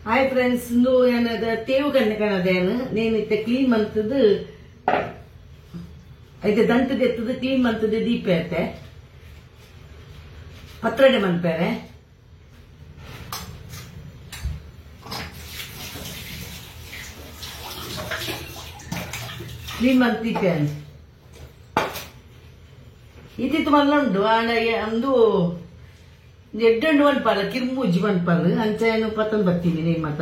Hi friends, ಇಂದು ಏನದ ತೇವು ಕಣ್ಣೆ ಕಾಣದೇನು ನೇನು ಇತ್ತೆ ಕ್ಲೀನ್ ಮಂತದ್ದು ಐತೆ ದಂತದ ಎತ್ತದ ಕ್ಲೀನ್ ಮಂತದ್ದು ದೀಪ ಐತೆ ಪತ್ರಡೆ ಮನ್ಪೇರೆ ಕ್ಲೀನ್ ಮಂತ್ ದೀಪ ಇದ್ದಿತ್ತು ಮಲ್ಲ ಉಂಡು ಅಂದು ಎಡ್ಡು ಮನ್ಪಾಲ ಕಿರ್ಮೂಜಿ ಮನ್ಪಾಲು ಅಂಚೆನು ಪತ್ತೊಂದು ಬರ್ತೀನಿ ನೇಮ್ ಮಾತ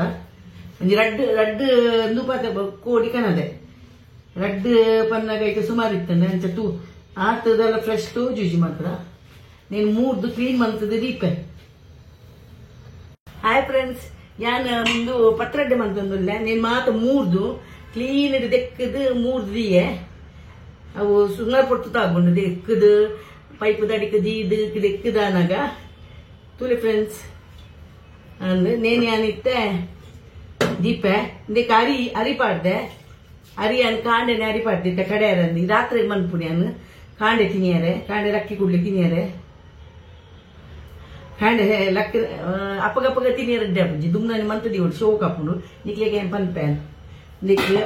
ಒಂಜಿ ರಡ್ಡು ಅಂದು ಪಾತ ಕೋಡಿ ಕಣದೆ ರಡ್ಡು ಪನ್ನಾಗೈತೆ ಸುಮಾರು ಇತ್ತಂದೆ ಅಂಚೆ ತೂ ಆತದೆಲ್ಲ ಫ್ರೆಶ್ ತೂ ಜೂಜಿ ಮಾತ್ರ ನೀನು ಮೂರ್ದು ಕ್ಲೀನ್ ಮಂತದ ದೀಪೆ. ಹಾಯ್ ಫ್ರೆಂಡ್ಸ್, ಯಾನ್ ಒಂದು ಪತ್ರಡ್ಡೆ ಮಂತಂದಿಲ್ಲ ನೀನು ಮಾತ ಮೂರ್ದು ಕ್ಲೀನ್ ದೆಕ್ಕದು ಮೂರ್ದು ದೀಯೆ ಅವು ಸುಂಗಾರ ಪೊಟ್ಟು ತಗೊಂಡು ದೆಕ್ಕದು ಪೈಪ್ ದಡಿಕದು ಇದು ದೆಕ್ಕದಾನಾಗ ತುಳಿ ಫ್ರೆಂಡ್ಸ್ ಅಂದು ನೇನು ಯಾನಿತ್ತೆ ದೀಪ ಇಂದಕ್ಕೆ ಅರಿಪಾಡ್ದೆ ಅರಿಯಾನು ಕಾಂಡೆನೆ ಅರಿಪಾಡ್ದಿತ್ತೆ ಕಡೆಯರಂದು ರಾತ್ರಿ ಮನ್ಪುಣ್ಯಾನು ಕಾಂಡೆ ತಿನಿಯಾರೆ ಕಾಂಡೆ ಲಕ್ಕಿ ಕುಡ್ಲಿ ತಿನಿಯಾರೆ ಕಾಂಡೆ ಲಕ್ಕ ಅಪ್ಪಗಪ್ಪಗ ತಿನಿಯಾರಡ್ಡೆ ಅಪ್ಪಜಿ ದುಮ್ನಾನಿ ಮಂತದಿ ಹೊಡು ಶೋಕ್ ಅಪ್ಪುಂಡು ನಿಕ್ಲೆಗೆ ಪನ್ಪ್ಯಾನ್ ನಿಕ್ಲೆ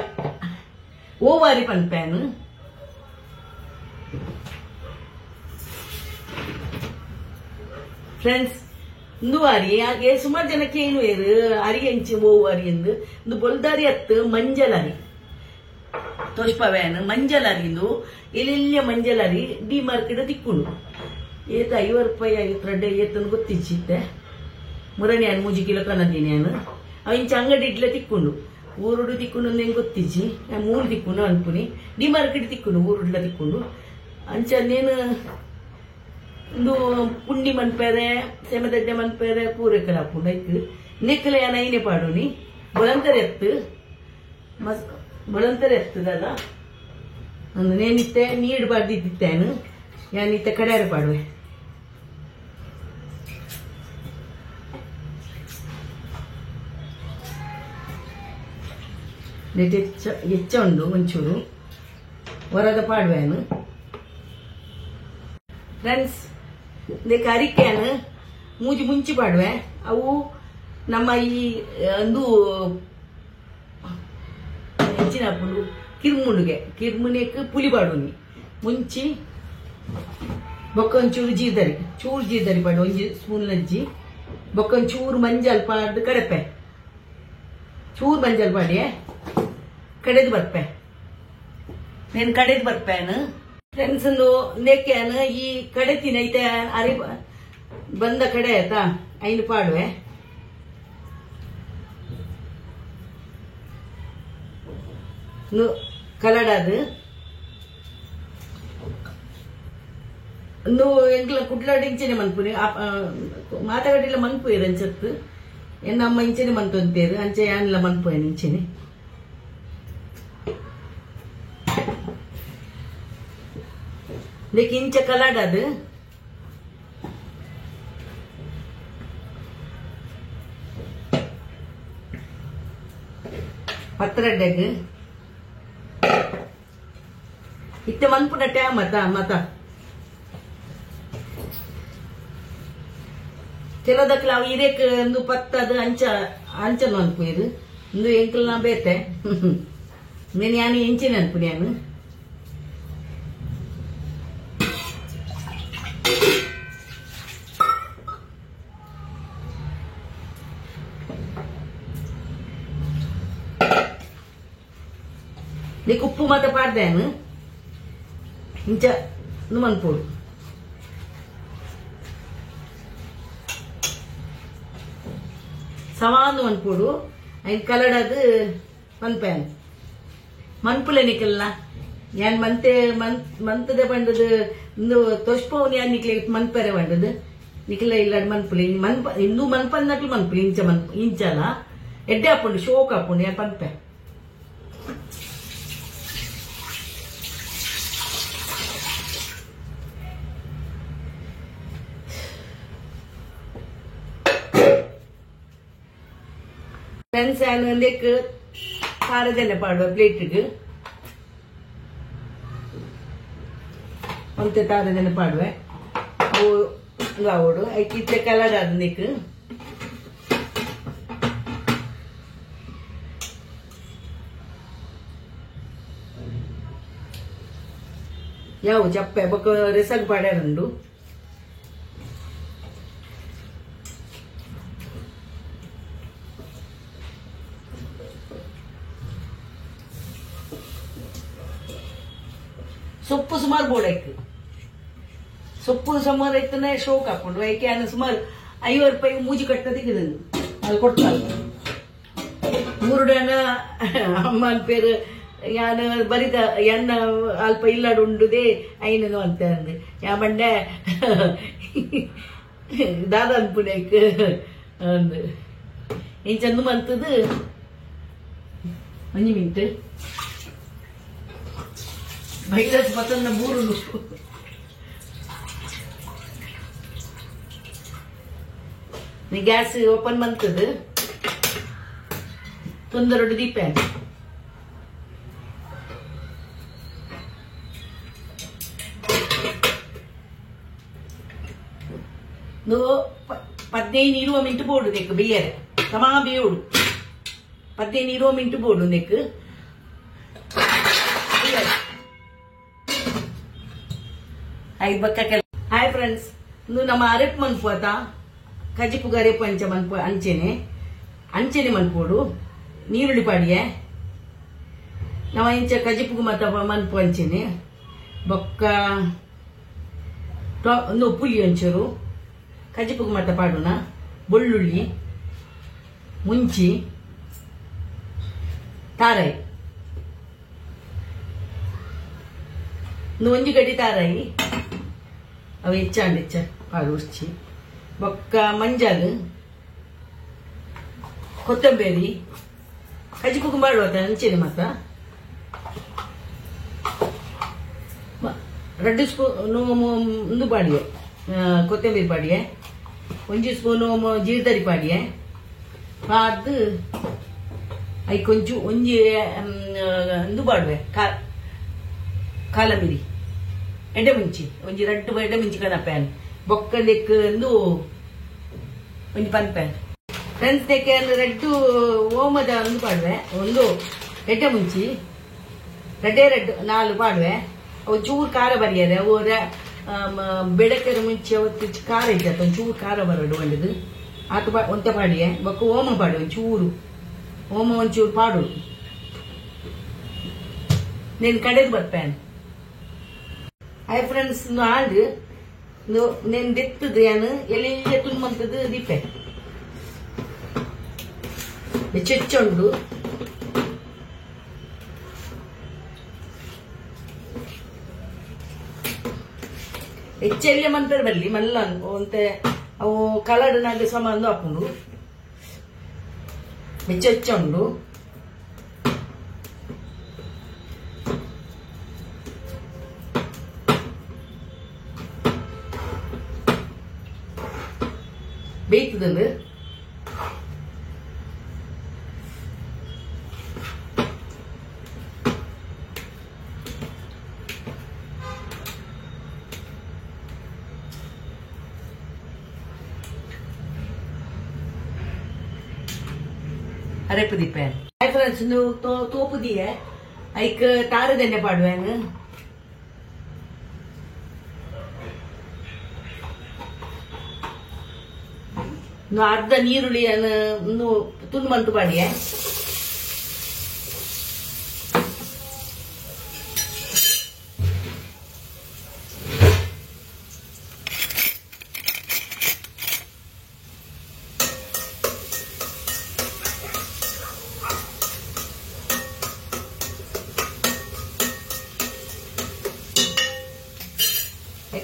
ಓವಾರಿ ಪನ್ಪ್ಯಾನು ಫ್ರೆಂಡ್ಸ್. ಇಂದು ಅರಿ ಹಾಗೆ ಸುಮಾರು ಜನಕ್ಕೆ ಏನು ಅರಿ ಹೆಂಚಿ ಓವು ಅರಿ ಎಂದು ಇಂದು ಬೊಲ್ದಾರಿ ಹತ್ತು ಮಂಜಲ್ ಅರಿ ತೋಷ್ಪವ್ಯಾನ್ ಮಂಜಲ್ ಅರಿಂದು ಎಲ್ಲೆಲ್ಲ ಮಂಜಲ್ ಅರಿ ಡಿ ಮಾರ್ಕೆಟ್ ತಿಕ್ಕೊಂಡು ಏತ 50 ರೂಪಾಯಿ ಆಗಿತ್ತು ರಡ್ಡೆ ಏತನ್ನು ಗೊತ್ತಿಚ್ಚಿತ್ತೆ ಮುರಣಿ ಅನ್ 3 ಕಿಲೋ ಕನದೀನಿ ನಾನು ಅವ ಇಂಚ ಅಂಗಡಿ ಇಡ್ಲೆ ತಿಕ್ಕೊಂಡು ಊರುಡು ತಿಕ್ಕೊಂಡು ಹೆಂಗೆ ಗೊತ್ತಿಚ್ಚಿ 3 ತಿಕ್ಕೊಂಡು ಅನ್ಪುನಿ ಡಿ ಮಾರ್ಕೆಟ್ ತಿಕ್ಕೊಂಡು ಊರುಡ್ಲ ತಿಕ್ಕೊಂಡು ಅಂಚ ನೇನು ಒಂದು ಪುಂಡಿ ಮನ್ಪೇರೆ ಸೆಮೆದಡ್ಡೆ ಮನ್ಪೇರೆ ಪೂರೈಕಲ ಹಾಕೊಂಡು ಐಕ್ ನೆಕ್ಕಲ ಏನ ಐನೆ ಪಾಡೋನಿ ಬೊಳಂತರೆ ಎತ್ತದಲ್ಲ ಒಂದು ನೇನಿತ್ತೆ ನೀಡು ಬಾರ್ದಿತ್ತೇನು ಯಾನಿತ್ತೆ ಕಡೆಯಾರೆ ಪಾಡುವೆ ಹೆಚ್ಚ ಉಂಡು ಒಂಚೂರು ಹೊರದ ಪಾಡುವೆನು ಫ್ರೆಂಡ್ಸ್. ಇದಕ್ಕೆ ಅರಿಕೆಯನ್ನು ಮೂಜಿ ಮುಂಚಿ ಪಾಡುವೆ ಅವು ನಮ್ಮ ಈ ಒಂದು ಹೆಚ್ಚಿನ ಹಾಕೊಂಡು ಕಿರ್ಮುನಿಗೆ ಪುಲಿ ಪಾಡೋನಿ ಮುಂಚಿ ಬೊಕ್ಕ ಒಂಚೂರು ಜೀರ್ದರಿ ಪಾಡು 1 ಸ್ಪೂನ್ ಅಜ್ಜಿ ಬೊಕ್ಕ ಒಂಚೂರು ಮಂಜಲ್ ಪಾಡ್ದು ಕಡಪೆ ಚೂರು ಮಂಜಲ್ ಪಾಡಿ ಕಡೆದು ಬರ್ಪೆ నేను ಕಡೆದು ಬರ್ಪೇನು ಫ್ರೆಂಡ್ಸ್. ಒಂದು ನೆಕ್ಕೆನು ಈ ಕಡೆ ತಿನ್ನೈತೆ ಅರಿ ಬಂದ ಕಡೆ ಆಯ್ತಾ ಐನು ಪಾಡುವೆ ಕಲಡದು ಎಂಕ್ಲ ಕುಡ್ಲಾಡಿ ಇಂಚನೆ ಮನ್ಪುನಿ ಮಾತಾಡಿಲ್ಲ ಮನ್ಪುಯರು ಅಂಚತ್ತು ಎನ್ನಮ್ಮ ಇಂಚನೆ ಮನ್ತೊಂತೇರು ಅಂಚೆ ಯಾನೆಲ್ಲ ಮನ್ಪುಯನ್ ಇಂಚನೆ ಇದಕ್ಕೆ ಇಂಚ ಕಲಾಡದು ಪತ್ರಡ್ಡೆಗ್ ಇತ್ತೆ ಮನ್ಪುನ ಟ್ಯಾಮ್ ಮತ ಕೆಲದಕ್ಲ ಅವು ಇರೇಕ್ ಒಂದು ಪತ್ತದು ಅಂಚನ್ ಅನ್ಪು ಇದು ಒಂದು ಎಂಕಲ್ ನಾ ಬೇತೆ ನೀನು ಯಾನು ಎಂಚಿನ ಅನ್ಪುನಿ ಯಾನು నీకు ఉప్పు మత పాడదాను ఇంచ మన్పోడు సమాను మన్పోడు ఆయన కలడదు మన్పాను మన్పులే నికల్లా ഞാൻ ಮಂತದೆ ಬಂದದು ಇಂದು ತೋಷ್ಪವನಿ ಯಾನ್ ನಿಕ್ಲೆ ಮನ್ಪರೆ ಬಂದದು ನಿಕ್ಲೆ ಇಲ್ಲ ಮನ್ಪುಲಿ ಇಂದು ಮನ್ಪನ್ನಕ್ಲು ಮನ್ಪುಲಿ ಇಂಚಲ ಎಡ್ಡೆ ಹಾಕೊಂಡು ಶೋಕ್ ಹಾಕೊಂಡು ಯಾನ್ ಪನ್ಪೆ ಫ್ರೆಂಡ್ಸ್. ಯಾನೊಂದಕ್ಕೆ ಖಾರದೆಣ್ಣೆ ಪಾಡುವ ಪ್ಲೇಟಿಗೆ ಒಂತೆ ಖಾರದೆಣ್ಣೆ ಪಾಡುವೆ ಅವು ಲಾವೋಡು ಐಕಿತ್ತೆ ಕಲರ್ ಅದಕ್ಕೆ ಯಾವ ಚಪ್ಪೆ ಬೊಕ್ಕ ರೆಸಗ್ ಪಾಡ್ಯಾರಂಡು ಸೊಪ್ಪು ಸುಮಾರು ಬೋಡಾಯ್ತು ಸೊಪ್ಪು ಸುಮಾರು ಐತನೇ ಶೋಕ್ ಹಾಕೊಂಡು ಯಾಕೆ ಅನ್ನ ಸುಮಾರು 50 ರೂಪಾಯಿ ಮೂಜಿ ಕಟ್ಟ ತೆಗೆದನು ಅದು ಕೊಡ್ತಾರೆ 3 ಡಾನ ಅಮ್ಮನ ಪೇರು ಯಾನ ಬರಿದ ಎಣ್ಣ ಅಲ್ಪ ಇಲ್ಲಾಡುಂಡುದೇ ಐನನು ಅಂತ ಅಂದೆ ಯಾ ಬಂಡೆ ದಾದ ಅನ್ಪುನೇಕ್ ಅಂದು ಏನ್ ಚಂದ ಮಂತದ 1 ಮಿನಿಟ್ ಬೈರಸ್ ಮತ್ತೊಂದು 3 ಗ್ಯಾಸ್ ಓಪನ್ ಮಂತದ ತೊಂದರೊಡ್ಡು ದೀಪ నువ్వు 15-20 మినిట్ పోడు నీకు బియ్యరు సమా బియ్యుడు 15-20 మినిట్ పోడు నీకు ಹಾಯ್ ಫ್ರೆಂಡ್ಸ್ ನೀವು ನಮ್ಮ ಅರೆಪ್ ಮನ್ಪೋತ ಕಜಿಪುಗ ಅರೆಪ್ ಅಂಚೆ ಮನ್ಪೋ ಅಂಚೆನೆ ಮನ್ಪೋಡು ನೀರುಳ್ಳಿ ಪಾಡಿಯೆ ನಾವು ಇಂಚ ಕಜಿಪುಗು ಮತ ಮನ್ಪು ಅಂಚೆನೆ ಬೊಕ್ಕ ಪುಲಿ ಒಂಚೂರು ಕಜಿಪುಗು ಮತ ಪಾಡುನ ಬೆಳ್ಳುಳ್ಳಿ ಮುಂಚಿ ತಾರಾಯಿ ಒಂಜಿ ಗಡ್ಡಿ ತಾರಾಯಿ ಅವು ಹೆಚ್ಚ ಪಾಡು ಉರ್ಚಿ ಬೊಕ್ಕ ಮಂಜಾಲು ಕೊತ್ತಂಬರಿ ಕಜಿಪುಗು ಮಾಡುವ ಅಂಚೆನೆ ಮತ 2 ಸ್ಪೂನ್ ಒಂದು ಪಾಡಿಯೆ ಕೊತ್ತಂಬರಿ ಪಾಡಿಯೆ 1 ಸ್ಪೂನ್ ಜೀರ್ದರಿ ಪಾಡಿಯೆ ಪಾಡ್ದು ಐ ಕೊಂಚು ಒಂಜಿ ಒಂದು ಪಾಡುವೆ ಕಾಲಮಿರಿ ಎಡ್ಡೆ ಮುಂಚಿ ಒಂಜಿ 2 ಎಡ್ಡೆ ಮುಂಚಿ ಕನಪ್ಯಾನ್ ಬೊಕ್ಕಂದೆಕ್ ಒಂಜಿ ಪನ್ಪ್ಯಾನ್ ಫ್ರೆಂಡ್ಸ್ ತೆಕ್ಕೆ 2 ಓಮದ ಒಂದು ಪಾಡುವೆ ಒಂದು ಎಡ್ಡೆ ಮುಂಚಿ 4 ಪಾಡುವೆ ಅವು ಚೂರು ಖಾರ ಬರಿಯಾರೆ ಅವು ಬೆಳಕರ ಮುಂಚೆ ಅವತ್ತು ಖಾರ ಇದ್ದತ್ತ ಒಂಚೂರು ಖಾರ ಬರೋಡು ಒಂದದು ಆತ ಒಂತ ಪಾಡಿಯೆ ಬೊಕ್ಕ ಓಮ ಪಾಡು ಒಂಚೂರು ಓಮ ಒಂಚೂರು ಪಾಡು నేను కడేది బర్పాను ಹಾಯ್ ಫ್ರೆಂಡ್ಸ್ ಹಾಂಡು నేను ದೆತ್ತದು ಏನು ಎಲ್ಲಿ ತುಂಬಂತದ್ದು ದೀಪೆ ಚೆಚ್ಚೊಂಡು ಹೆಚ್ಚೆಲ್ಲ ಮಂತದ ಬಲ್ಲಿ ಮಲ್ಲ ಒಂತೆ ಅವು ಕಲರ್ನಾಗ ಸಮಾನ ಹಾಕೊಂಡು ಹೆಚ್ಚೊಂಡು ಬೇಯ್ತದಂದು ಅರೆಪು ದೀಪ ಹಾಯ್ ಫ್ರೆಂಡ್ಸ್ ನೀವು ತೋಪು ದಿಯೆ ಐಕ್ ತಾರದೆಣ್ಣೆ ಪಾಡುವೇನು ಅರ್ಧ ನೀರುಳ್ಳಿಯನ್ನು ತುಂಡು ಮಂತು ಪಾಡಿಯೆ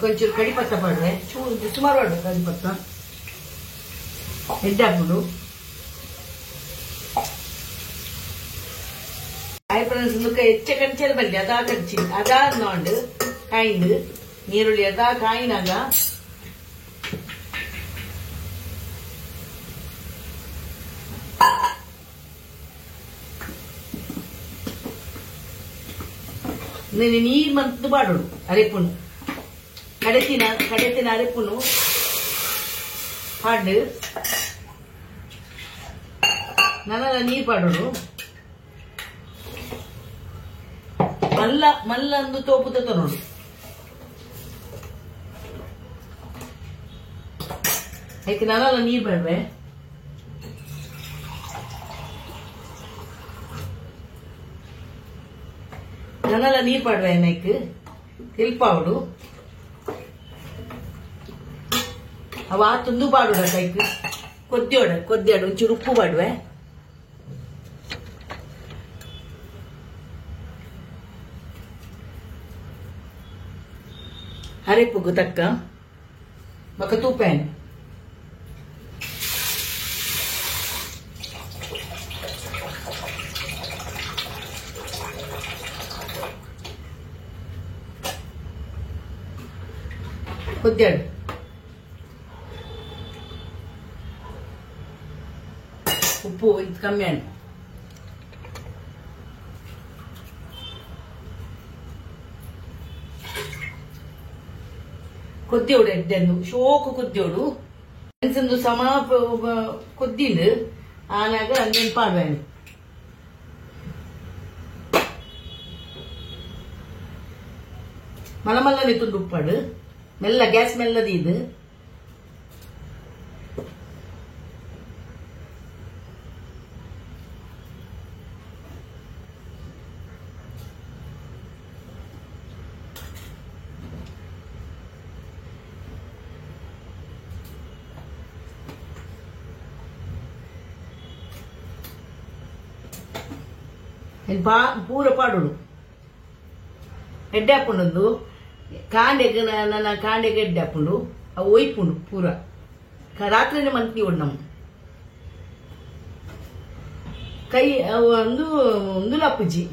కొంచెం కడిపత్త పాడుವೆ ಸುಮಾರು ಪಾಡುವೆ ಕಡಿಪತ್ತ ಎಡ್ಡೆ ಹಾಕೊಂಡು ಹಾಯ್ ಫ್ರೆಂಡ್ಸ್ ಹೆಚ್ಚ ಕಡಿಚಲ್ ಬಂದೆ ಅದಾ ಕಡಿಚಿ ಅದಾ ನೋಂಡು ಕಾಯಿಂದು ನೀರುಳ್ಳಿ ಅದಾ ಕಾಯಿನಾಗ ನೀರು ಮಂತು ಪಾಡೋಡು ಅರೆಪುನು ಕಡೆತಿನ ಅರೆಪುನು ಪಾಡು ನಲ್ಲ ನೀರು ಪಾಡೋಡು ಮಲ್ಲ ಒಂದು ತೋಪುದ ನೋಡು ಅದಕ್ಕೆ ನಾನೆಲ್ಲ ನೀರು ಬೇಡವೆ ನಾನೆಲ್ಲ ನೀರು ಪಾಡುವೆ ನೈಕ್ ತಿಲ್ಪಾವಡು ಅವ ತುಂದು ಪಾಡುಡ ಕೈಕ್ ಕೊದ್ದಿಯೋಡು ಒಂಚೂರು ಉಪ್ಪು ಪಾಡುವೆ ಅರೆಪ್ಪುಗು ತಕ್ಕ ಬಕ ತೂಪೇನು ಕೊದ್ದಿಯಾಡು ಉಪ್ಪು ಇದು ಕಮ್ಮಿ ಆಯ್ತು ಕೊದ್ದಿಯೋಡು ಎಡ್ಡೆಂದು ಶೋಕು ಕೊದ್ದಿಯೋಡು ಮೆಣಸಂದು ಸಮ ಕೊದ್ದಿಂಡು ಆನಾಗ ಅಂದೇನು ಪಾಡುವೇನು ಮಲಮಲ್ಲನೆ ತುಂಡು ಉಪ್ಪಾಡು ಮೆಲ್ಲ ಗ್ಯಾಸ್ ಮೆಲ್ಲದಿ ಇದು ಪೂರ ಪಾಡುಡು ಎಡ್ಡೆ ಹಾಕೊಂಡದ್ದು ಕಾಂಡೆಗೆ ನನ್ನ ಕಾಂಡೆಗೆ ಎಡ್ಡೆ ಹಾಕೊಂಡು ಅವು ಒಯ್ಪುಂಡು ಪೂರ ರಾತ್ರಿನೇ ಮಂತಿ ಒಡ್ ನಮ್ಮ ಕೈ ಒಂದು ಲಪ್ಪುಜಿ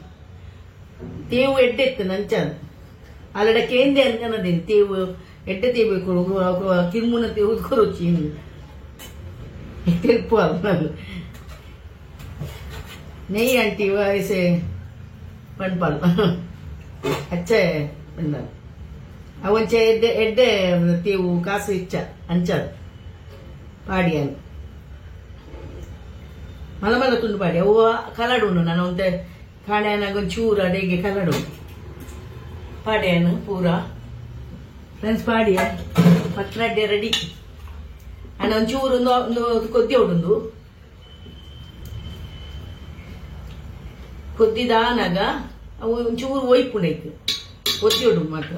ತೇವು ಎಡ್ಡೆ ಎತ್ತು ನಂಚಾದ ಅಲ್ಲಡ ಕೇಂದೆ ಅನ್ಕನದೇನು ತೇವು ಎಡ್ಡೆ ತೇಬೇಕು ಕಿರ್ಮುನ ತೇವು ಕೊರೊಚ್ಚಿ ತೆಲ್ಪು ಅಲ್ಲ नहीं आंटी वो ऐसे पनपल अच्छा है बंदा अवंचे एड्डे एड्डे तीवु कासु इच्चा अंचल पाडियान मल मल तुंडु पाडी अव कलडुंडु नानु उंटे काण्यानाग चूर अडेगे कलडु पाडियान पूरा फ्रेंड्स पाडिया पत्रड्डे रेडी अण्ण ಒಂಚೂರು ಒಂದು ಕೊದ್ದಿ ಹೊಡುಂದು ಕೊದ್ದಿದಾನಾಗ ಅವು ಒಂಚೂರು ಒಯ್ಪುಂಡೈತು ಒತ್ತಿಯೋಡು ಮಾತ್ರ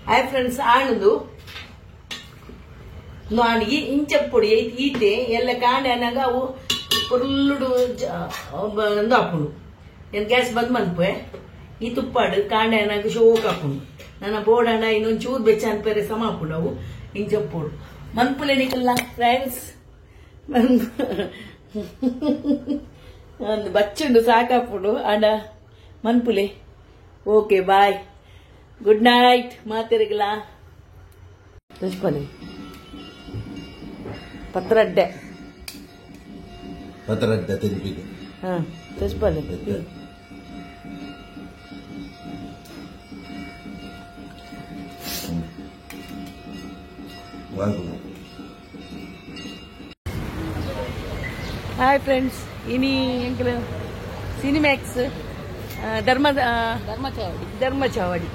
ಹಾಯ್ ಫ್ರೆಂಡ್ಸ್ ಆಣದು ನಾಡಿಗೆ ಇಂಚಪ್ಪೊಡಿ ಈತೆ ಎಲ್ಲ ಕಾಂಡೆ ಅನ್ನಾಗ ಅವು ಫುಲ್ಲು ಒಂದು ಹಾಕೊಂಡು ಏನು ಗ್ಯಾಸ್ ಬಂದ್ ಮನ್ಪೆ ಈ ತುಪ್ಪಾಡು ಕಾಂಡೆ ಅನ್ನಾಗ ಶೋಕ್ ಹಾಕೊಂಡು ನನ್ನ ಬೋಡಾಣ ಇನ್ನೊಂದು ಚೂರು ಬೆಚ್ಚ ಅನ್ಪೇರೆ ಸಮ ಹಾಕೊಂಡು ಅವು ಇಂಚಪ್ಪೊಡು ಮನ್ಪುಲೆ ನಿಕಲ್ಲ ಫ್ರೆಂಡ್ಸ್ ಒಂದು ಬಚ್ಚುಂಡು ಸಾಕಾಪುಡು ಆಡ ಮನ್ಪುಲೆ ಓಕೆ ಬಾಯ್ ಗುಡ್ ನೈಟ್ ಮಾತಿರಗಲ ಪತ್ರಡ್ಡೆ ತಿನ್ಪಿಗೆ ತಸ್ಪಲೆ ಹಾಯ್ ಫ್ರೆಂಡ್ಸ್ ಇನಿ ಎಂಕಲ್ Cinemax Dharmachavadi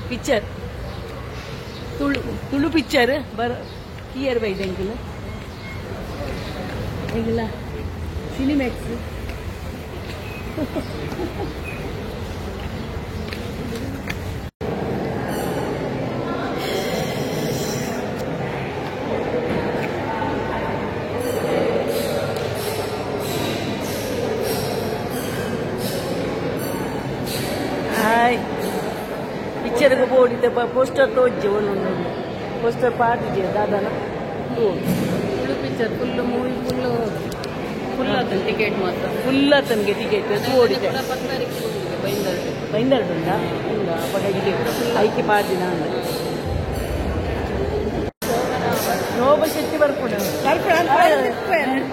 picture Tulu picture ಬರ ಕ್ಲಿಯರ್ ಬೈದೆ ಎಂಕಲ್ ಎಂಕಲ್ಲ ಸಿನಿಮ್ಯಾಕ್ಸ್ पिक्चर को बोर्ड पोस्टर तो पोस्टर पार्ट दादा full picture full movie full ticket full ticket ओडिते बयंदर टिकेट ऐक्य पार्टिन शोभा शेट्टी ಬರ್ಕೊಂಡು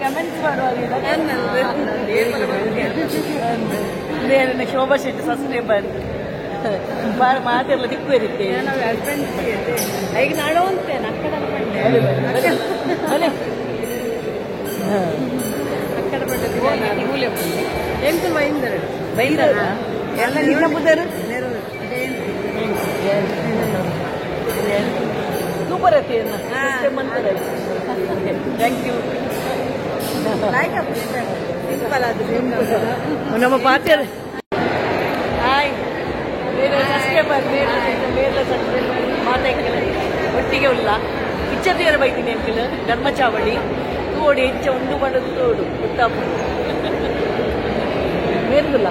ಕಮೆಂಟ್ಸ್ ಮಾಡುವಾಗ ಶೋಭಾ ಶೆಟ್ಟಿ ಸಬ್ಸ್ಕ್ರೈಬರ್ ಮಾತೆಲ್ಲ ದಿಕ್ಕು ಇರುತ್ತೆ ಈಗ ನಾಡೋ ಅಂತೆ ಎಂಟು ಬೈಂದರ ಎಲ್ಲ ನಿನ್ನ ಬುದ್ಧರು ಬರತ್ತೆ ಸಿಸ್ಟಮ್ ಅಂತಾರೆ ಥ್ಯಾಂಕ್ ಯು ನಮ್ಮ ಪಾತ್ರ ಹಾಯ್ ಬೇರೆ ಸಬ್ಸ್ಕ್ರೈಬರ್ ಬೇರೆ ಸಬ್ಸ್ಕ್ರೈಬರ್ ಮಾತಾಡ್ತಾರೆ ಒಟ್ಟಿಗೆ ಉಲ್ಲ ಪಿಕ್ಚರ್ ದೇವರ ಬೈತೀನಿ ಅಂಕಲ್ ಧರ್ಮಚಾವಡಿ ತೋಡಿ ಹೆಚ್ಚ ಒಂದು ಮಾಡೋದು ತೋಡು ಗೊತ್ತಾಪ ಮೇರ್ಗುಲ್ಲ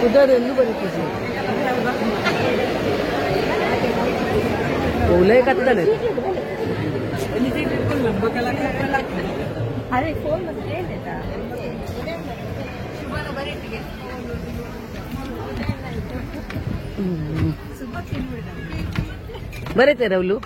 उधर बरती ओले कत्तले अरे फोन बरेते रवलू